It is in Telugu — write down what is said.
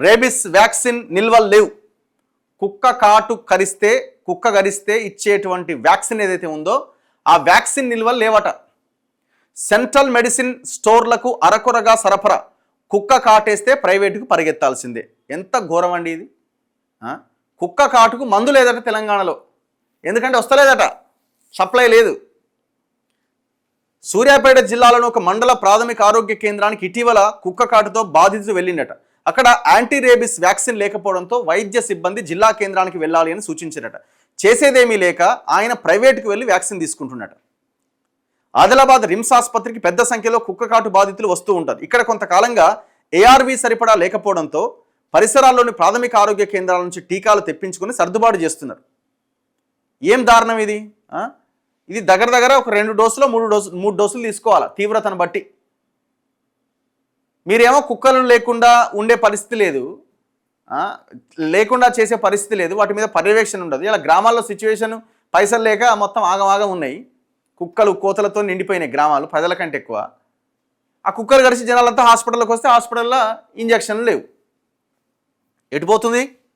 రేబిస్ వ్యాక్సిన్ నిల్వలు లేవు. కుక్క గరిస్తే ఇచ్చేటువంటి వ్యాక్సిన్ ఏదైతే ఉందో ఆ వ్యాక్సిన్ నిల్వలు లేవట. సెంట్రల్ మెడిసిన్ స్టోర్లకు అరకొరగా సరఫరా, కుక్క కాటేస్తే ప్రైవేటుకు పరిగెత్తాల్సిందే. ఎంత ఘోరం అండి ఇది. కుక్క కాటుకు మందు లేదట తెలంగాణలో, ఎందుకంటే వస్తలేదట, సప్లై లేదు. సూర్యాపేట జిల్లాలోని ఒక మండల ప్రాథమిక ఆరోగ్య కేంద్రానికి ఇటీవల కుక్క కాటుతో బాధితుడు వెళ్ళిండట. అక్కడ యాంటీ రేబిస్ వ్యాక్సిన్ లేకపోవడంతో వైద్య సిబ్బంది జిల్లా కేంద్రానికి వెళ్ళాలి అని సూచించారట. చేసేదేమీ లేక ఆయన ప్రైవేటుకు వెళ్ళి వ్యాక్సిన్ తీసుకుంటున్నట. ఆదిలాబాద్ రిమ్స్ ఆసుపత్రికి పెద్ద సంఖ్యలో కుక్క కాటు బాధితులు వస్తూ ఉంటారు. ఇక్కడ కొంతకాలంగా ఏఆర్వి సరిపడా లేకపోవడంతో పరిసరాల్లోని ప్రాథమిక ఆరోగ్య కేంద్రాల నుంచి టీకాలు తెప్పించుకొని సర్దుబాటు చేస్తున్నారు. ఏం దారుణం ఇది. ఇది దగ్గర ఒక 2 డోసులో 3 డోసులు తీసుకోవాలి తీవ్రతను బట్టి. మీరేమో కుక్కలు లేకుండా ఉండే పరిస్థితి లేదు, లేకుండా చేసే పరిస్థితి లేదు, వాటి మీద పర్యవేక్షణ ఉండదు. ఇలా గ్రామాల్లో సిచ్యువేషన్ పైసలు లేక మొత్తం ఆగమాగం ఉన్నాయి. కుక్కలు కోతలతో నిండిపోయినాయి గ్రామాలు ప్రజల కంటే ఎక్కువ. ఆ కుక్కలు గడిచి జనాలంతా హాస్పిటల్కి వస్తే హాస్పిటల్లో ఇంజక్షన్లు లేవు. ఎటు పోతుంది?